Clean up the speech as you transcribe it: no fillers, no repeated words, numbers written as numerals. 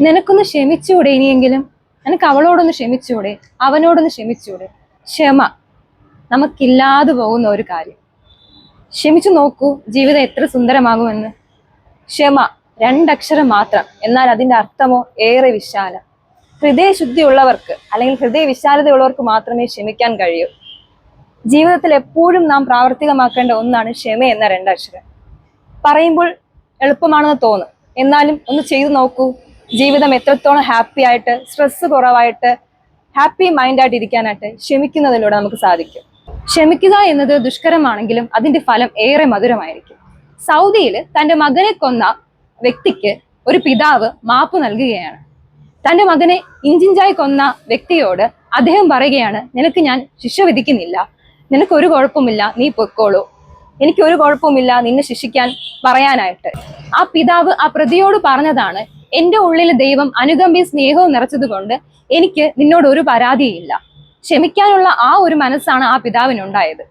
നിനക്കൊന്ന് ക്ഷമിച്ചൂടെ ഇനിയെങ്കിലും? നിനക്ക് അവളോടൊന്ന് ക്ഷമിച്ചൂടെ? അവനോടൊന്ന് ക്ഷമിച്ചൂടെ? ക്ഷമ നമുക്കില്ലാതെ പോകുന്ന ഒരു കാര്യം. ക്ഷമിച്ചു നോക്കൂ, ജീവിതം എത്ര സുന്ദരമാകുമെന്ന്. ക്ഷമ രണ്ടക്ഷരം മാത്രം, എന്നാൽ അതിന്റെ അർത്ഥമോ ഏറെ വിശാലം. ഹൃദയശുദ്ധിയുള്ളവർക്ക് അല്ലെങ്കിൽ ഹൃദയ വിശാലതയുള്ളവർക്ക് മാത്രമേ ക്ഷമിക്കാൻ കഴിയൂ. ജീവിതത്തിൽ എപ്പോഴും നാം പ്രാവർത്തികമാക്കേണ്ട ഒന്നാണ് ക്ഷമ എന്ന രണ്ടക്ഷരം. പറയുമ്പോൾ എളുപ്പമാണെന്ന് തോന്നും, എന്നാലും ഒന്ന് ചെയ്തു നോക്കൂ. ജീവിതം എത്രത്തോളം ഹാപ്പി ആയിട്ട്, സ്ട്രെസ് കുറവായിട്ട്, ഹാപ്പി മൈൻഡായിട്ട് ഇരിക്കാനായിട്ട് ക്ഷമിക്കുന്നതിലൂടെ നമുക്ക് സാധിക്കും. ക്ഷമിക്കുക എന്നത് ദുഷ്കരമാണെങ്കിലും അതിന്റെ ഫലം ഏറെ മധുരമായിരിക്കും. സൗദിയിൽ തന്റെ മകനെ കൊന്ന വ്യക്തിക്ക് ഒരു പിതാവ് മാപ്പ് നൽകുകയാണ്. തന്റെ മകനെ ഇഞ്ചിഞ്ചായി കൊന്ന വ്യക്തിയോട് അദ്ദേഹം പറയുകയാണ്, നിനക്ക് ഞാൻ ശിക്ഷ വിധിക്കുന്നില്ല, നിനക്കൊരു കുഴപ്പമില്ല, നീ പൊയ്ക്കോളൂ, എനിക്കൊരു കുഴപ്പമില്ല നിന്നെ ശിക്ഷിക്കാൻ പറയാനായിട്ട്. ആ പിതാവ് ആ പ്രതിയോട് പറഞ്ഞതാണ്, എന്റെ ഉള്ളിൽ ദൈവം അനുകമ്പയും സ്നേഹവും നിറച്ചതുകൊണ്ട് എനിക്ക് നിന്നോട് ഒരു പരാതിയില്ല. ക്ഷമിക്കാനുള്ള ആ ഒരു മനസ്സാണ് ആ പിതാവിനുണ്ടായത്.